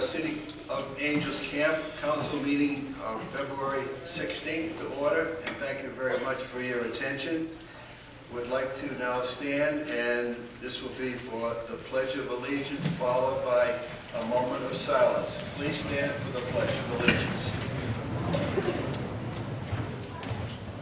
City of Angels Camp Council meeting of February 16th to order, and thank you very much for your attention. Would like to now stand, and this will be for the Pledge of Allegiance, followed by a moment of silence. Please stand for the Pledge of Allegiance.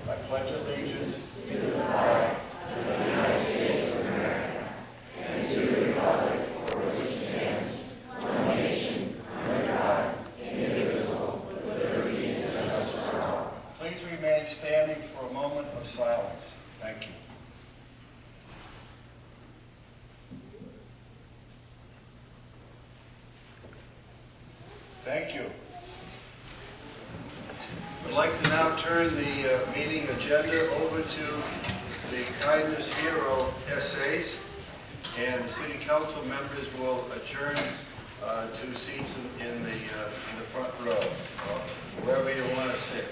I pledge allegiance to the flag of the United States of America and to the republic for which it stands, one nation, under God, indivisible, with liberty and justice for all. Please remain standing for a moment of silence. Thank you. Thank you. I'd like to now turn the meeting agenda over to the Kindness Hero essays, and the City Council members will adjourn to seats in the front row, wherever you want to sit.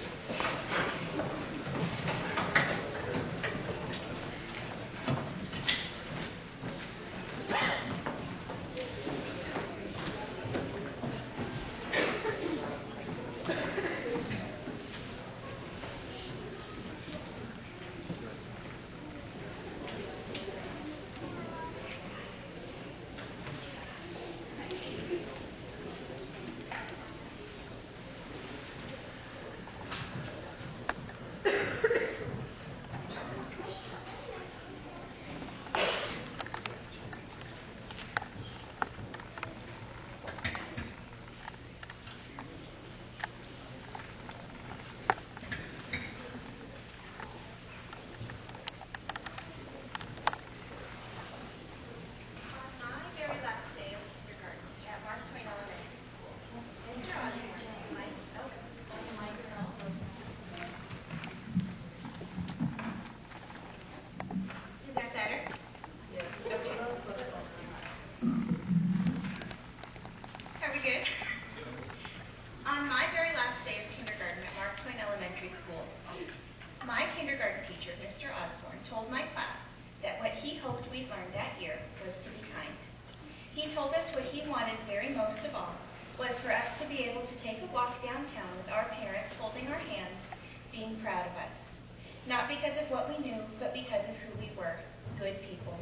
Not because of what we knew, but because of who we were, good people.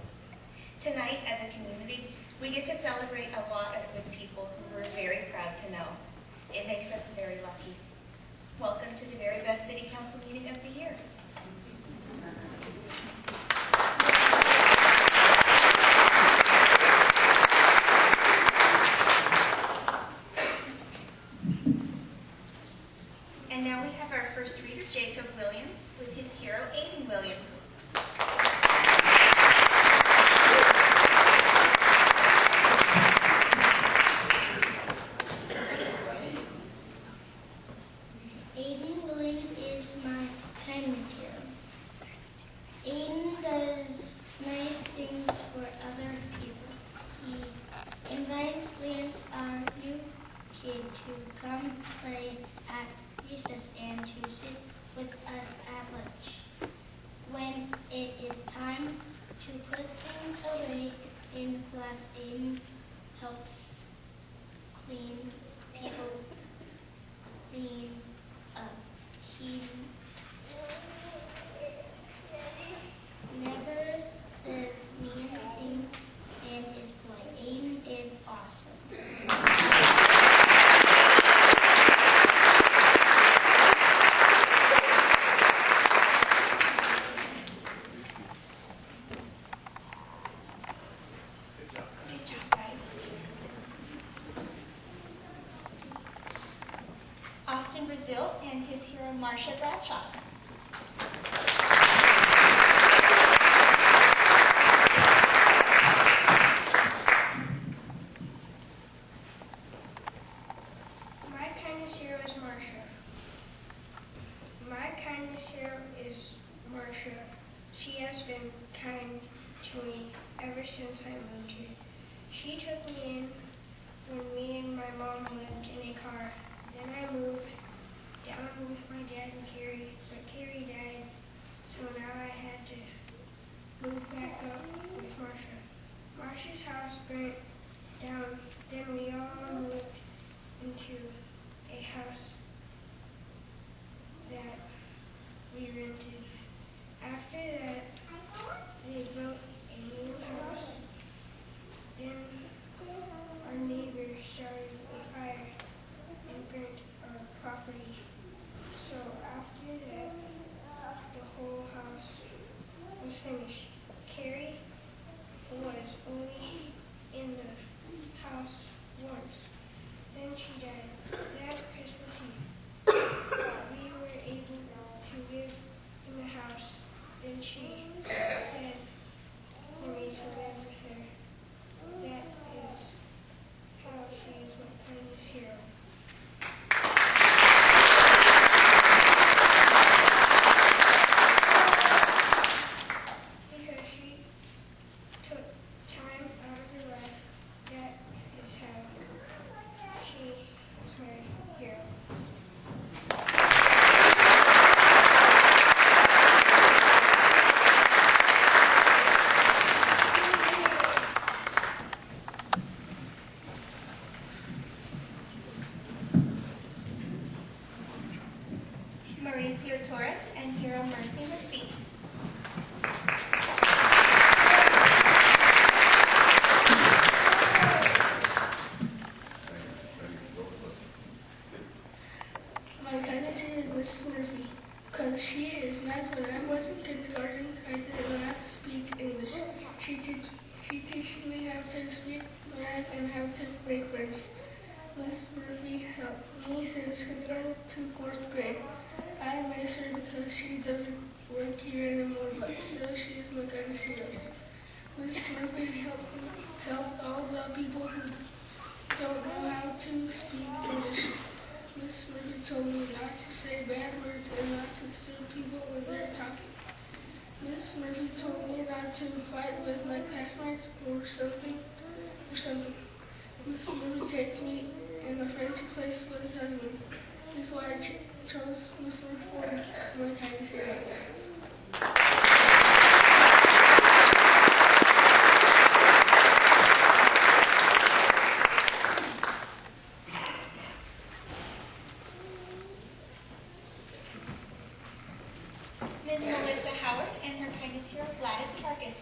Tonight, as a community, we get to celebrate a lot of good people who we're very proud to know. It makes us very lucky. Welcome to the very best City Council meeting of the year. And now we have our first reader, Jacob Williams, with his hero, Aiden Williams. Aiden Williams is my kindness hero. Aiden does nice things for other people. He invites Lance, our new kid, to come play at recess and to sit with us at lunch. When it is time to put things away in class, Aiden helps clean up. He never says mean things and is polite. Aiden is awesome. Brazil and his hero, Marcia Bradshaw. My kindness hero is Marcia. My kindness hero is Marcia. She has been kind to me ever since I moved here. She took me in when me and my mom lived in a car. Then I moved down with my dad and Carrie, but Carrie died, so now I had to move back up with Marcia. Marcia's house burnt down, then we all moved into a house that we rented. After that, they built a new house. Then our neighbor started a fire and burnt our property. So after that, the whole house was finished. Carrie was only in the house once. Then she died. That Christmas Eve, we were able to live in the house. Then she said for me to live with her. That is how she is my kindest hero. Because she took time out of her life, that is how she is my hero. Mauricio Torres and Hero Mercy McPhee. My kindness here is Mrs. Murphy, because she is nice. When I was in kindergarten, I didn't know how to speak English. She teaches me how to speak math and how to make friends. Mrs. Murphy helped me since kindergarten to 4th grade. I miss her because she doesn't work here anymore, but still she is my kindness hero. Mrs. Murphy helped all the people who don't know how to speak English. Miss Murphy told me not to say bad words and not to steal people when they're talking. Miss Murphy told me not to fight with my classmates or something. Miss Murphy takes me and my friend to places with her husband. That's why I chose Miss Murphy for my kindness hero. Ms. Melissa Howard and her kindness hero, Gladys Farkas.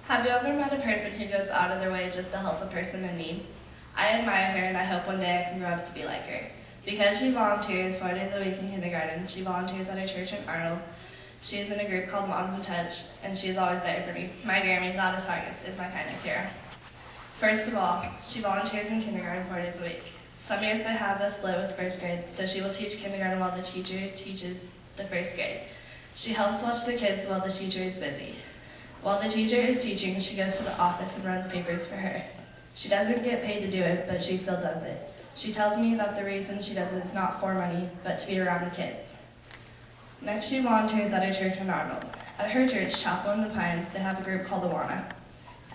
Have you ever met a person who goes out of their way just to help a person in need? I admire her and I hope one day I can grow up to be like her. Because she volunteers 4 days a week in kindergarten, she volunteers at a church in Arnold. She is in a group called Moms in Touch, and she is always there for me. My Grammy, Gladys Farkas, is my kindness hero. First of all, she volunteers in kindergarten 4 days a week. Some years they have a split with 1st grade, so she will teach kindergarten while the teacher teaches the 1st grade. She helps watch the kids while the teacher is busy. While the teacher is teaching, she goes to the office and runs papers for her. She doesn't get paid to do it, but she still does it. She tells me that the reason she does it is not for money, but to be around the kids. Next, she volunteers at a church in Arnold. At her church, Chapel in the Pines, they have a group called Awana.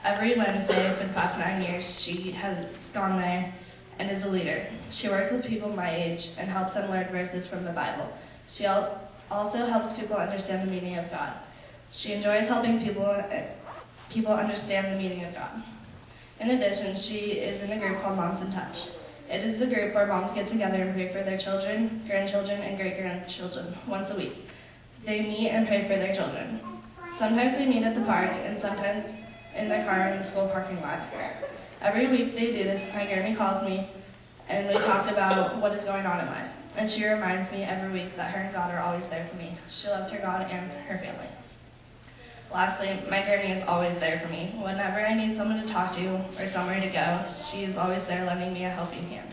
Every Wednesday for the past 9 years, she has gone there and is a leader. She works with people my age and helps them learn verses from the Bible. She also helps people understand the meaning of God. She enjoys helping people understand the meaning of God. In addition, she is in a group called Moms in Touch. It is a group where moms get together and pray for their children, grandchildren, and great-grandchildren once a week. They meet and pray for their children. Sometimes they meet at the park, and sometimes in their car in the school parking lot. Every week they do this, my Grammy calls me, and we talk about what is going on in life. And she reminds me every week that her and God are always there for me. She loves her God and her family. Lastly, my Grammy is always there for me. Whenever I need someone to talk to or somewhere to go, she is always there lending me a helping hand.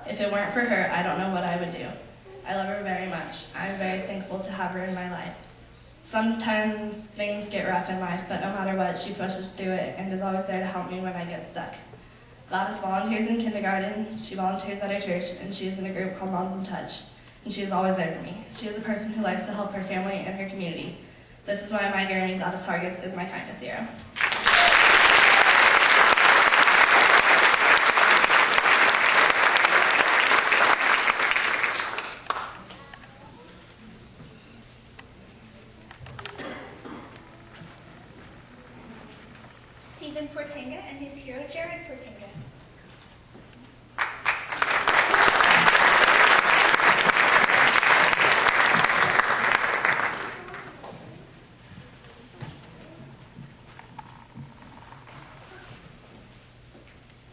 If it weren't for her, I don't know what I would do. I love her very much. I'm very thankful to have her in my life. Sometimes things get rough in life, but no matter what, she pushes through it and is always there to help me when I get stuck. Gladys volunteers in kindergarten, she volunteers at her church, and she is in a group called Moms in Touch, and she is always there for me. She is a person who likes to help her family and her community. This is why my Grammy, Gladys Farkas, is my kindness hero. Stephen Portinga and his hero, Jared Portinga.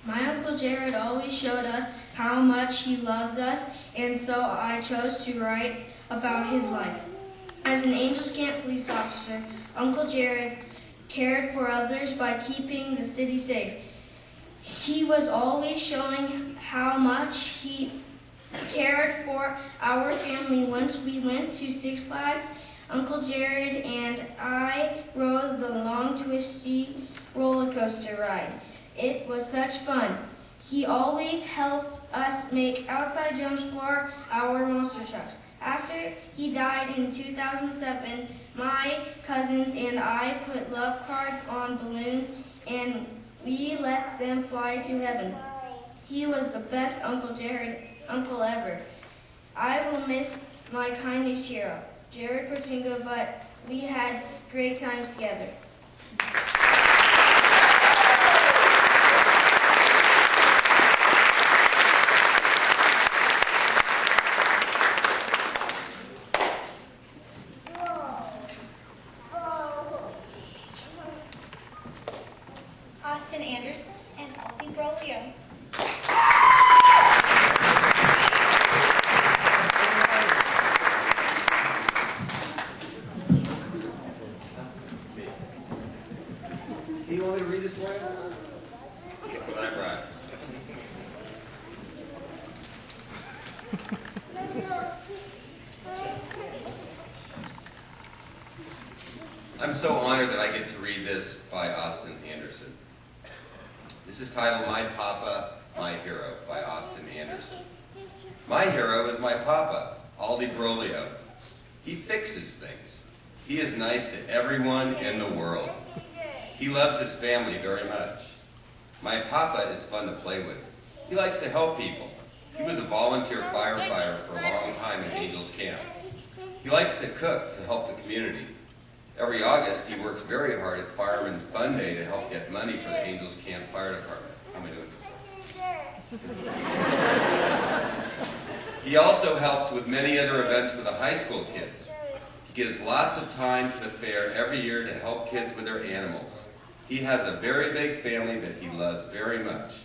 My Uncle Jared always showed us how much he loved us, and so I chose to write about his life. As an Angels Camp police officer, Uncle Jared cared for others by keeping the city safe. He was always showing how much he cared for our family. Once we went to Six Flags, Uncle Jared and I rode the long, twisty roller coaster ride. It was such fun. He always helped us make outside jumps for our monster trucks. After he died in 2007, my cousins and I put love cards on balloons and we let them fly to heaven. He was the best Uncle ever. I will miss my kindness hero, Jared Portinga, but we had great times together. Austin Anderson and Alfie Brolio. Do you want me to read this for you? Look what I brought. I'm so honored that I get to read this by Austin Anderson. This is titled My Papa, My Hero by Austin Anderson. My hero is my papa, Aldi Brolio. He fixes things. He is nice to everyone in the world. He loves his family very much. My papa is fun to play with. He likes to help people. He was a volunteer firefighter for a long time in Angels Camp. He likes to cook to help the community. Every August, he works very hard at Fireman's Fun Day to help get money for the Angels Camp Fire Department. How am I doing? He also helps with many other events for the high school kids. He gives lots of time to the fair every year to help kids with their animals. He has a very big family that he loves very much.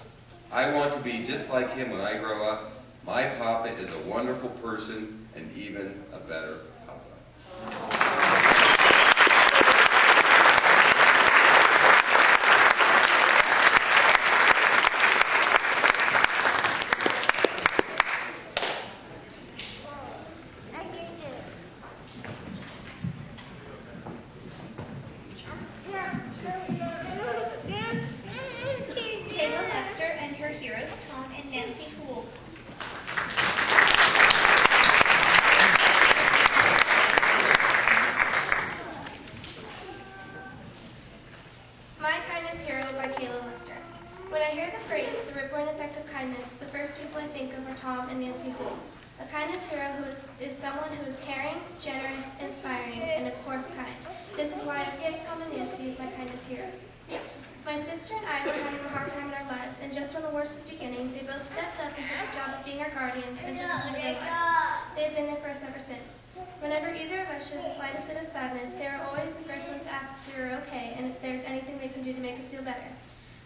I want to be just like him when I grow up. My papa is a wonderful person and even a better papa. Kayla Lester and her heroes, Tom and Nancy Houle. My Kindness Hero by Kayla Lister. When I hear the phrase, the rippling effect of kindness, the first people I think of are Tom and Nancy Houle. A kindness hero is someone who is caring, generous, inspiring, and of course kind. This is why I picked Tom and Nancy as my kindness heroes. My sister and I were having a hard time in our lives, and just when the worst was beginning, they both stepped up and took the job of being our guardians and took us into their lives. They have been there for us ever since. Whenever either of us shows the slightest bit of sadness, they are always the first ones to ask if we are okay and if there's anything they can do to make us feel better.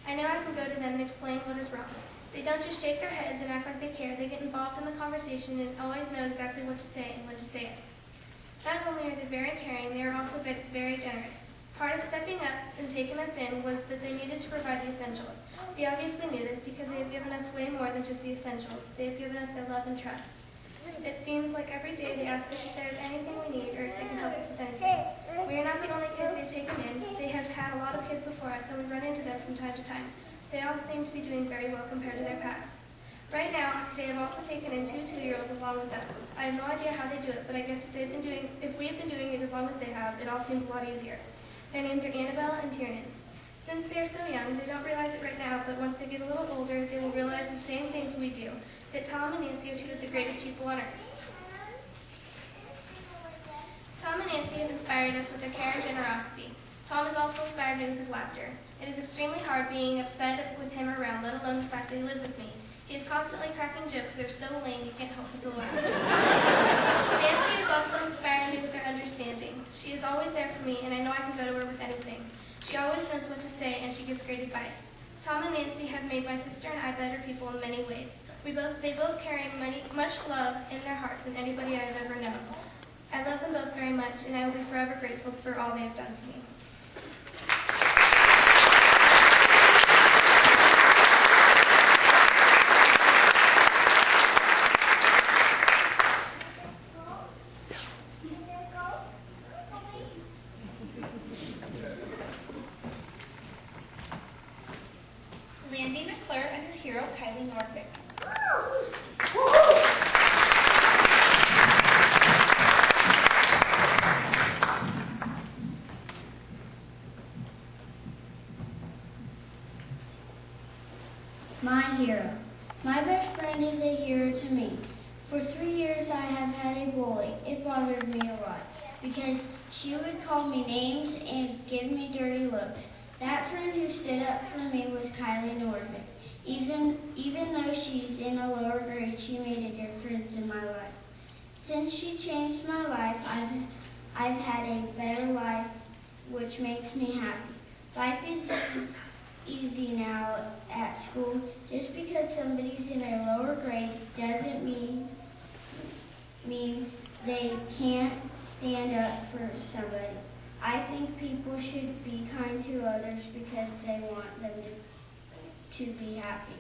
I know I can go to them and explain what is wrong. They don't just shake their heads and act like they care. They get involved in the conversation and always know exactly what to say and when to say it. Not only are they very caring, they are also very generous. Part of stepping up and taking us in was that they needed to provide the essentials. They obviously knew this because they have given us way more than just the essentials. They have given us their love and trust. It seems like every day they ask us if there is anything we need or if they can help us with anything. We are not the only kids they've taken in. They have had a lot of kids before us, and we run into them from time to time. They all seem to be doing very well compared to their pasts. Right now, they have also taken in 2 2-year-olds along with us. I have no idea how they do it, but I guess if we've been doing it as long as they have, it all seems a lot easier. Their names are Annabelle and Tiernan. Since they are so young, they don't realize it right now, but once they get a little older, they will realize the same things we do, that Tom and Nancy are 2 of the greatest people on earth. Tom and Nancy have inspired us with their care and generosity. Tom has also inspired me with his laughter. It is extremely hard being upset with him around, let alone the fact that he lives with me. He is constantly cracking jokes that are so lame you can't help but to laugh. Nancy is also inspiring me with her understanding. She is always there for me, and I know I can go to her with anything. She always knows what to say, and she gives great advice. Tom and Nancy have made my sister and I better people in many ways. They both carry much love in their hearts than anybody I've ever known. I love them both very much, and I will be forever grateful for all they have done for me. Landy McClure and her hero, Kylie Nordvik. My hero. My best friend is a hero to me. For 3 years I have had a bully. It bothered me a lot because she would call me names and give me dirty looks. That friend who stood up for me was Kylie Nordvik. Even though she's in a lower grade, she made a difference in my life. Since she changed my life, I've had a better life, which makes me happy. Life is easy now at school. Just because somebody's in a lower grade doesn't mean they can't stand up for somebody. I think people should be kind to others because they want them to be happy.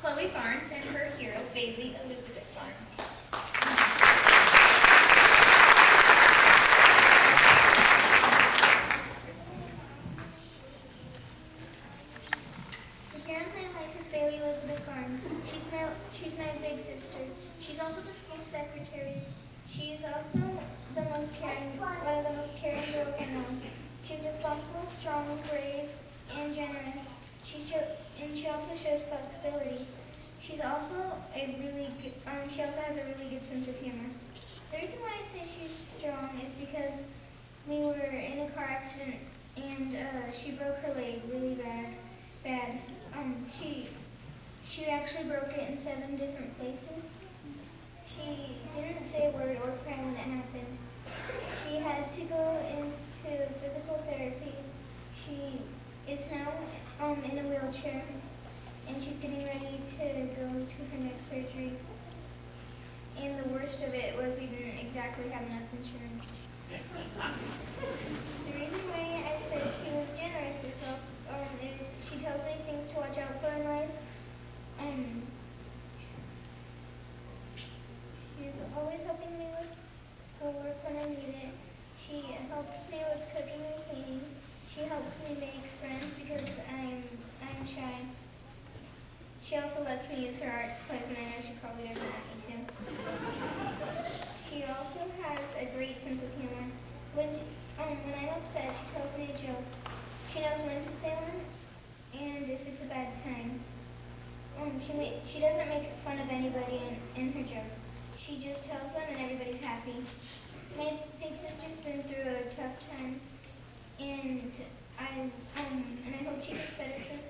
Chloe Barnes and her hero, Bailey Elizabeth Barnes. The hero of my life is Bailey Elizabeth Barnes. She's my big sister. She's also the school secretary. She is also one of the most caring girls I know. She's responsible, strong, brave, and generous. She also shows flexibility. She's also she also has a really good sense of humor. The reason why I say she's strong is because we were in a car accident and she broke her leg really bad. She actually broke it in 7 different places. She didn't say a word or cry when it happened. She had to go into physical therapy. She is now in a wheelchair, and she's getting ready to go to her next surgery. And the worst of it was we didn't exactly have enough insurance. The reason why I said she was generous is she tells me things to watch out for in life. She's always helping me with schoolwork when I need it. She helps me with cooking and cleaning. She helps me make friends because I'm shy. She also lets me use her art supplies when I know she probably doesn't want me to. She also has a great sense of humor. When I'm upset, she tells me a joke. She knows when to say one and if it's a bad time. She doesn't make fun of anybody in her jokes. She just tells them and everybody's happy. My big sister's been through a tough time, and I hope she gets better soon.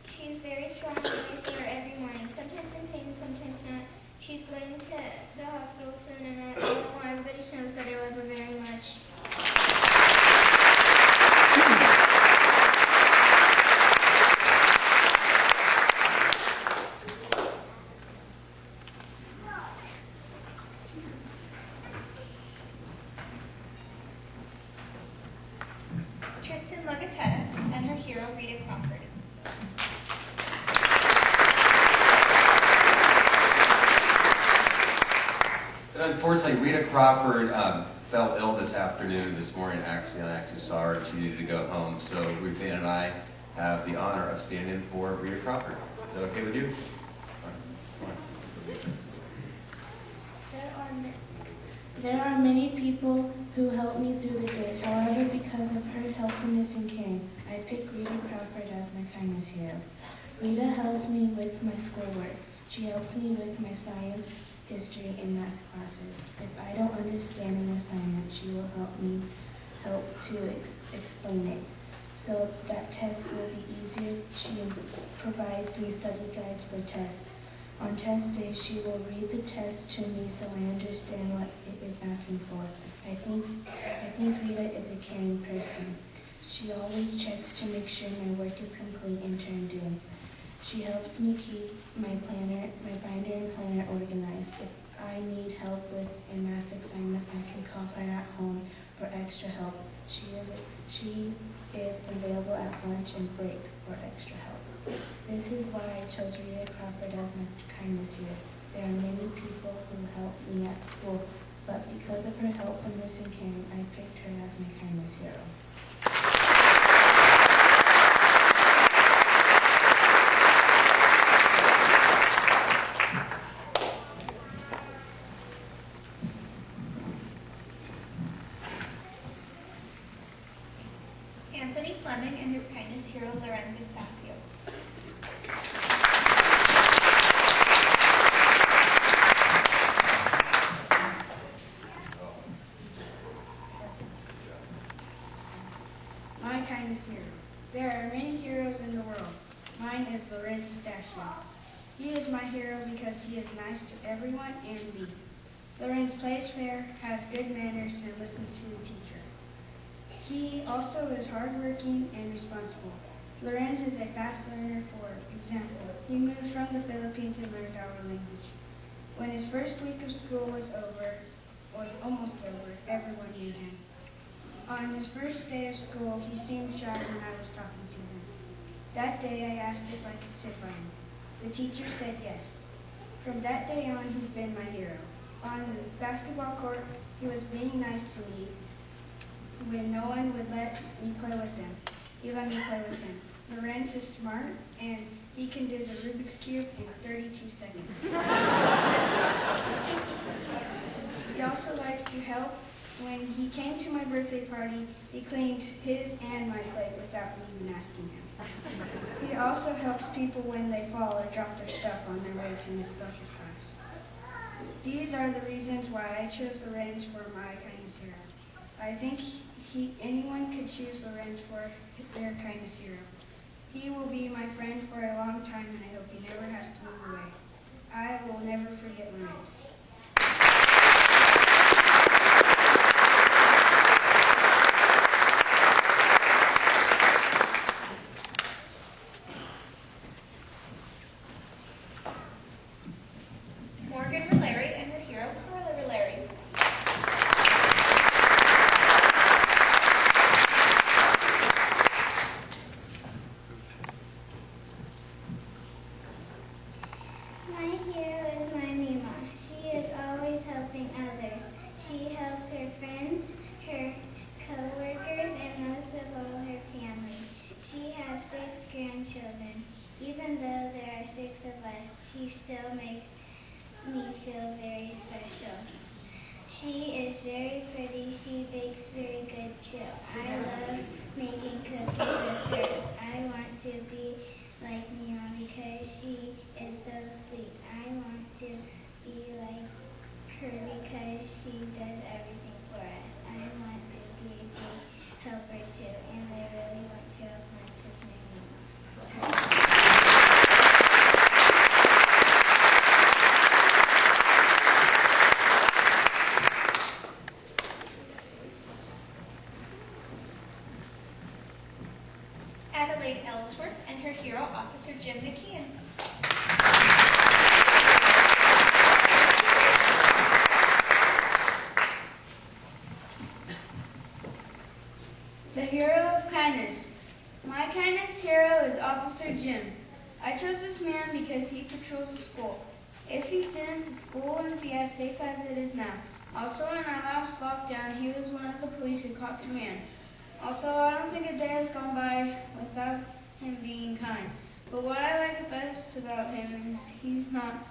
She's very strong and I see her every morning, sometimes in pain, sometimes not. She's going to the hospital soon, and I want everybody to know that I love her very much. Tristan Lagatetta and her hero, Rita Crawford. Unfortunately, Rita Crawford fell ill this morning. Actually, I saw her and she needed to go home. So Ruth Ann and I have the honor of standing in for Rita Crawford. Is that okay with you? All right. There are many people who help me through the day. However, because of her helpfulness and caring, I pick Rita Crawford as my kindness hero. Rita helps me with my schoolwork. She helps me with my science, history, and math classes. If I don't understand an assignment, she will help to explain it. So that tests will be easier. She provides me study guides for tests. On test day, she will read the test to me so I understand what it is asking for. I think Rita is a caring person. She always checks to make sure my work is complete and turned in. She helps me keep my binder and planner organized. If I need help with a math assignment, I can call her at home for extra help. She is available at lunch and break for extra help. This is why I chose Rita Crawford as my kindness hero. There are many people who help me at school, but because of her helpfulness and caring, I picked her as my kindness hero. Anthony Fleming and his kindness hero, Lorenz Estacio. My kindness hero. There are many heroes in the world. Mine is Lorenz Estacio. He is my hero because he is nice to everyone and me. Lorenz plays fair, has good manners, and listens to the teacher. He also is hardworking and responsible. Lorenz is a fast learner. For example, he moved from the Philippines and learned our language. When his first week of school was almost over, everyone knew him. On his first day of school, he seemed shy when I was talking to him. That day, I asked if I could sit by him. The teacher said yes. From that day on, he's been my hero. On the basketball court, he was being nice to me when no one would let me play with them. He let me play with him. Lorenz is smart, and he can do the Rubik's Cube in 32 seconds. He also likes to help. When he came to my birthday party, he cleaned his and my plate without me even asking him. He also helps people when they fall or drop their stuff on their way to Miss Belcher's class. These are the reasons why I chose Lorenz for my kindness hero. I think anyone could choose Lorenz for their kindness hero. He will be my friend for a long time, and I hope he never has to move away. I will never forget Lorenz. Morgan Rillary and her hero, Carla Rillary. My hero is my Mima. She is always helping others. She helps her friends, her co-workers, and most of all her family. She has 6 grandchildren. Even though there are 6 of us, she still makes me feel very special. She is very pretty. She bakes very good too. I love making cookies with her. I want to be like Mima because she is so sweet. I want to be like her because she does everything for us. I want to be a good helper too, and I really want to have lunch with my Mima. Adelaide Ellsworth and her hero, Officer Jim McKeon. The hero of kindness. My kindness hero is Officer Jim. I chose this man because he patrols the school. If he didn't, the school wouldn't be as safe as it is now. Also, in our last lockdown, he was one of the police who caught command. Also, I don't think a day has gone by without him being kind. But what I like best about him is he's not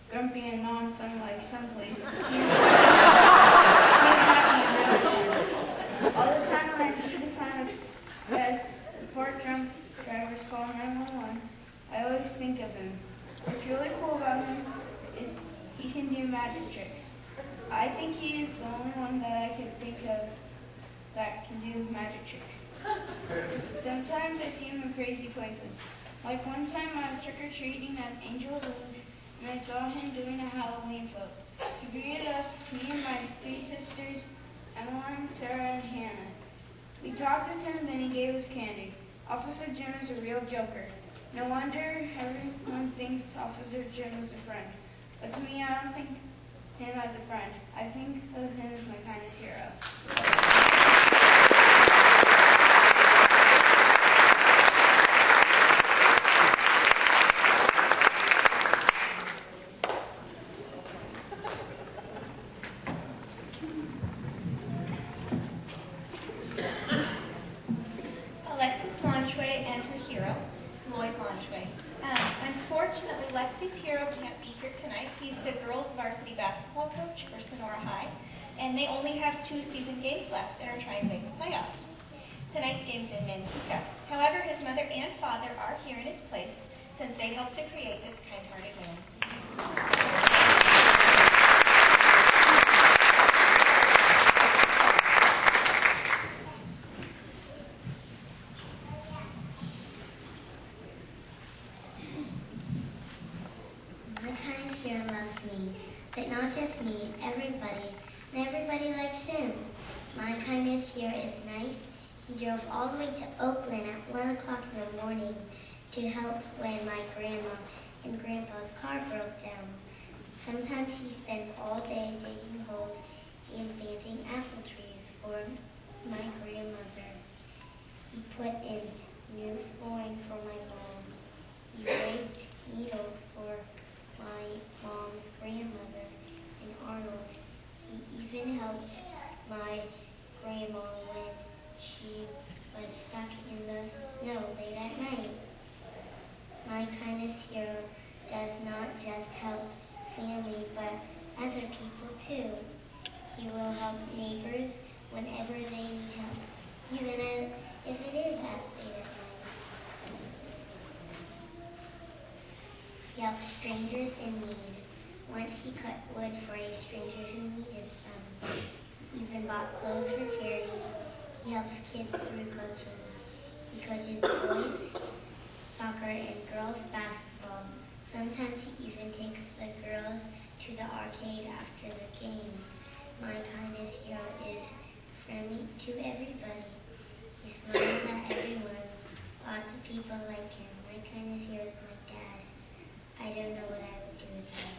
grumpy and non-fun like some police. All the time when I see the sign that says report drunk drivers call 911, I always think of him. What's really cool about him is he can do magic tricks. I think he is the only one that I can think of that can do magic tricks. Sometimes I see him in crazy places. Like one time I was trick-or-treating at Angel Oaks and I saw him doing a Halloween float. He greeted us, me and my 3 sisters, Emmeline, Sarah, and Hannah. We talked with him, then he gave us candy. Officer Jim is a real joker. No wonder everyone thinks Officer Jim is a friend. But to me, I don't think him as a friend. I think of him as my kindest hero. Alexis Launchway and her hero, Lloyd Launchway. Unfortunately, Lexi's hero can't be here tonight. He's the girls' varsity basketball coach for Sonora High, and they only have 2 season games left and are trying to make the playoffs. Tonight's game's in Manteca. However, his mother and father are here in his place since they helped to create this kind-hearted win. My kindest hero loves me, but not just me, everybody, and everybody likes him. My kindest hero is nice. He drove all the way to Oakland at 1 o'clock in the morning to help when my grandma and grandpa's car broke down. Sometimes he spends all day digging holes and planting apple trees for my grandmother. He put in new flooring for my mom. He raked needles for my mom's grandmother and Arnold. He even helped my grandma when she was stuck in the snow late at night. My kindest hero does not just help family, but other people too. He will help neighbors whenever they need help, even if it is at late at night. He helps strangers in need. Once he cut wood for a stranger who needed some. He even bought clothes for charity. He helps kids through coaching. He coaches boys, soccer, and girls basketball. Sometimes he even takes the girls to the arcade after the game. My kindest hero is friendly to everybody. He smiles at everyone. Lots of people like him. My kindest hero is my dad. I don't know what I would do without him.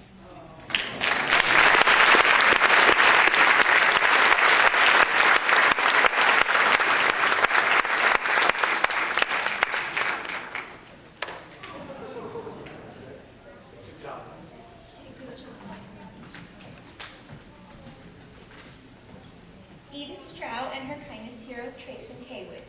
Eden Stroud and her kindest hero, Tracy Haywood.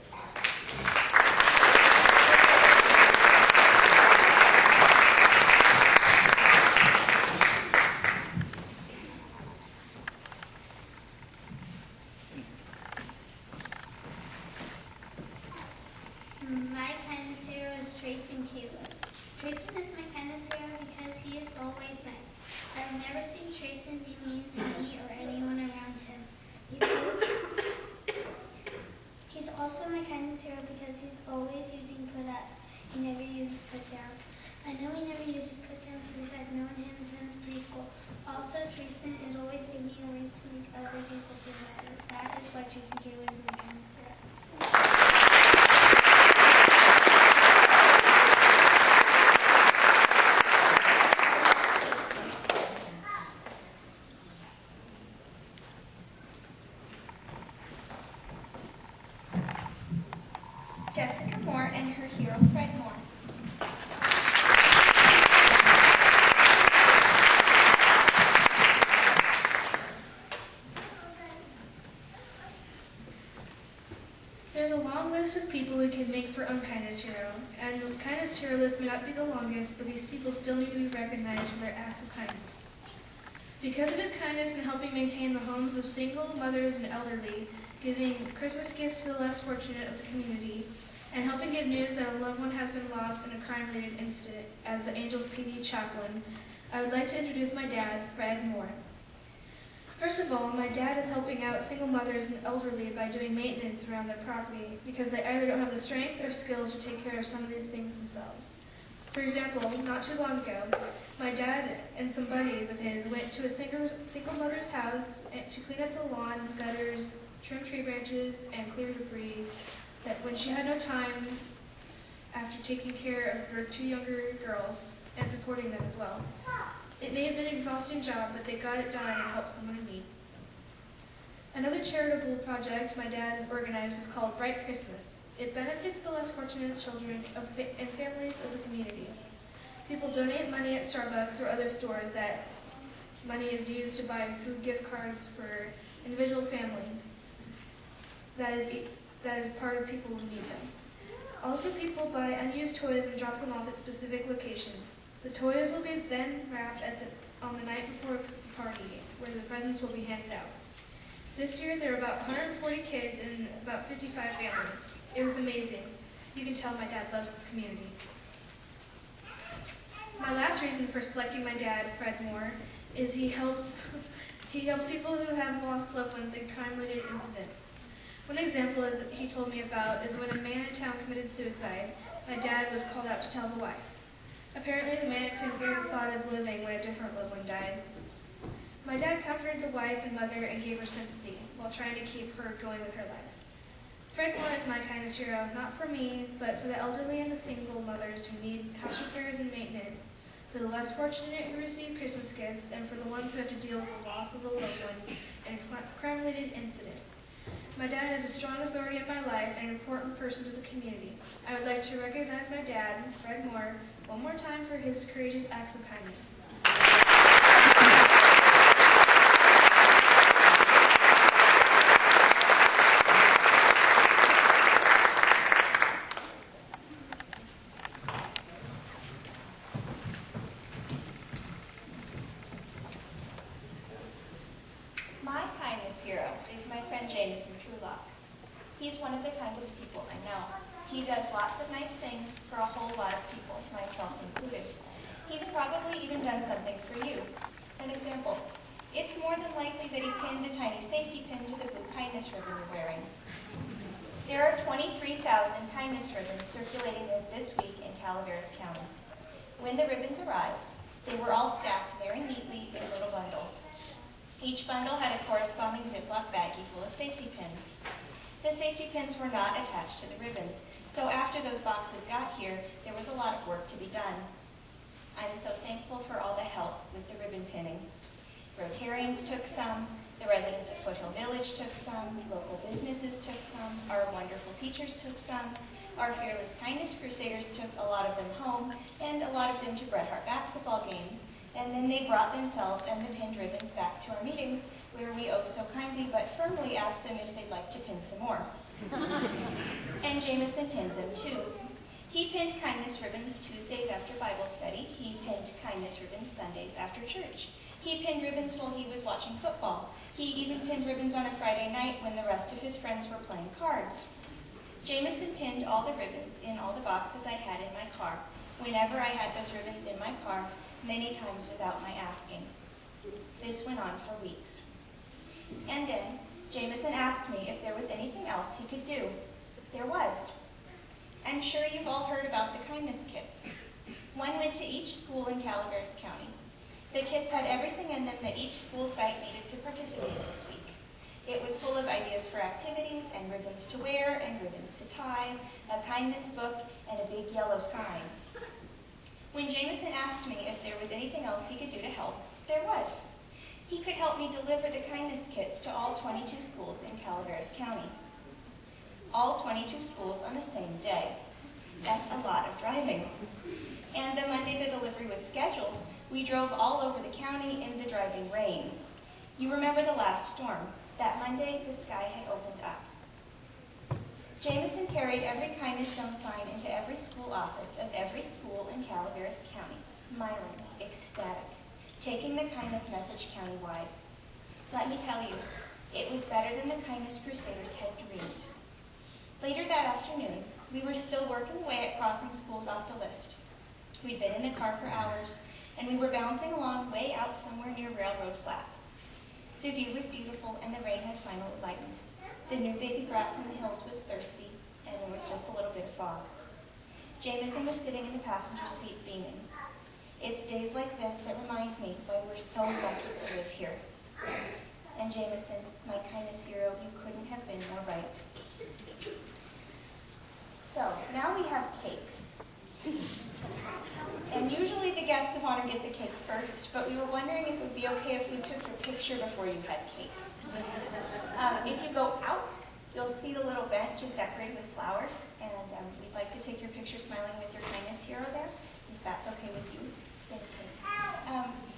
My kindest hero is Trayson Caleb. Trayson is my kindest hero because he is always nice. I've never seen Trayson be mean to me or anyone around him. He's also my kindest hero because he's always using put-ups. He never uses put-downs. I know he never uses put-downs because I've known him since preschool. Also, Trayson is always thinking of ways to make other people feel better. That is why Trayson Caleb is my kindest hero. Jessica Moore and her hero, Fred Moore. and the kindness hero list may not be the longest, but these people still need to be recognized for their acts of kindness. Because of his kindness in helping maintain the homes of single mothers and elderly, giving Christmas gifts to the less fortunate of the community, and helping give news that a loved one has been lost in a crime-related incident as the Angels PD chaplain, I would like to introduce my dad, Fred Moore. First of all, my dad is helping out single mothers and elderly by doing maintenance around their property because they either don't have the strength or skills to take care of some of these things themselves. For example, not too long ago, my dad and some buddies of his went to a single mother's house to clean up the lawn, gutters, trim tree branches, and clear debris that when she had no time after taking care of her 2 younger girls and supporting them as well. It may have been an exhausting job, but they got it done and helped someone in need. Another charitable project my dad has organized is called Bright Christmas. It benefits the less fortunate children and families of the community. People donate money at Starbucks or other stores. That money is used to buy food gift cards for individual families. That is part of people who need them. Also, people buy unused toys and drop them off at specific locations. The toys will be then wrapped on the night before the party, where the presents will be handed out. This year, there were about 140 kids and about 55 families. It was amazing. You can tell my dad loves this community. My last reason for selecting my dad, Fred Moore, is he helps people who have lost loved ones in crime-related incidents. One example he told me about is when a man in town committed suicide. My dad was called out to tell the wife. Apparently, the man couldn't bear the thought of living when a different loved one died. My dad comforted the wife and mother and gave her sympathy while trying to keep her going with her life. Fred Moore is my kindness hero, not for me, but for the elderly and the single mothers who need house repairs and maintenance, for the less fortunate who receive Christmas gifts, and for the ones who have to deal with the loss of a loved one in a crime-related incident. My dad is a strong authority in my life and an important person to the community. I would like to recognize my dad, Fred Moore, one more time for his courageous acts of kindness. My kindness hero is my friend Jameson Trulock. He's one of the kindest people I know. He does lots of nice things for a whole lot of people, myself included. He's probably even done something for you. An example, it's more than likely that he pinned the tiny safety pin to the blue kindness ribbon you're wearing. There are 23,000 kindness ribbons circulating this week in Calaveras County. When the ribbons arrived, they were all stacked very neatly in little bundles. Each bundle had a corresponding Ziploc baggie full of safety pins. The safety pins were not attached to the ribbons, so after those boxes got here, there was a lot of work to be done. I'm so thankful for all the help with the ribbon pinning. Rotarians took some, the residents of Foothill Village took some, local businesses took some, our wonderful teachers took some, our Fearless Kindness Crusaders took a lot of them home, and a lot of them to Bret Hart basketball games. And then they brought themselves and the pinned ribbons back to our meetings, where we oh so kindly but firmly asked them if they'd like to pin some more. And Jameson pinned them too. He pinned kindness ribbons Tuesdays after Bible study. He pinned kindness ribbons Sundays after church. He pinned ribbons while he was watching football. He even pinned ribbons on a Friday night when the rest of his friends were playing cards. Jameson pinned all the ribbons in all the boxes I had in my car, whenever I had those ribbons in my car, many times without my asking. This went on for weeks. And then, Jameson asked me if there was anything else he could do. There was. I'm sure you've all heard about the kindness kits. One went to each school in Calaveras County. The kits had everything in them that each school site needed to participate this week. It was full of ideas for activities, and ribbons to wear, and ribbons to tie, a kindness book, and a big yellow sign. When Jameson asked me if there was anything else he could do to help, there was. He could help me deliver the kindness kits to all 22 schools in Calaveras County. All 22 schools on the same day. That's a lot of driving. And the Monday the delivery was scheduled, we drove all over the county in the driving rain. You remember the last storm. That Monday, the sky had opened up. Jameson carried every kindness zone sign into every school office of every school in Calaveras County, smiling, ecstatic, taking the kindness message countywide. Let me tell you, it was better than the Kindness Crusaders had dreamed. Later that afternoon, we were still working away at crossing schools off the list. We'd been in the car for hours, and we were bouncing along way out somewhere near Railroad Flat. The view was beautiful, and the rain had finally lightened. The new baby grass in the hills was thirsty, and there was just a little bit of fog. Jameson was sitting in the passenger seat beaming. It's days like this that remind me why we're so lucky to live here. And Jameson, my kindness hero, you couldn't have been more right. So, now we have cake. And usually the guests of honor get the cake first, but we were wondering if it would be okay if we took your picture before you had cake. If you go out, you'll see the little bench is decorated with flowers, and we'd like to take your picture smiling with your kindness hero there, if that's okay with you. Thank you.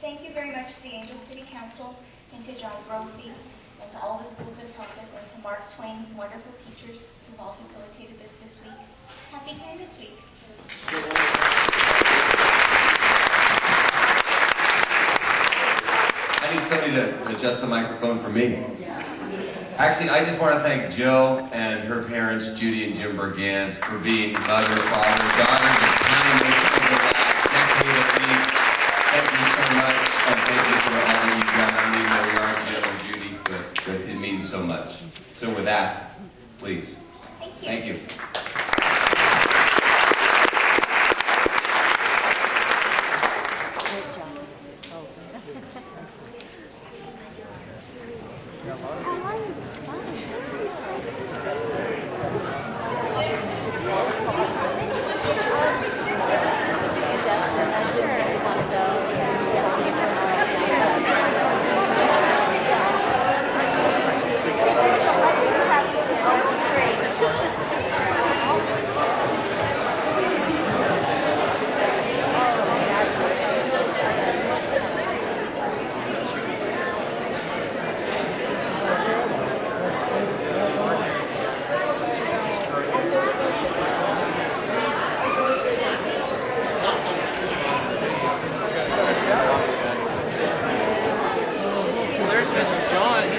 Thank you very much to the Angel City Council, and to John Brophy, and to all the schools that have helped us, and to Mark Twain, wonderful teachers who've all facilitated this week. Happy Kindness Week. I need somebody to adjust the microphone for me. Actually, I just want to thank Jill and her parents, Judy and Jim Bergans, for being mother, father, daughter, and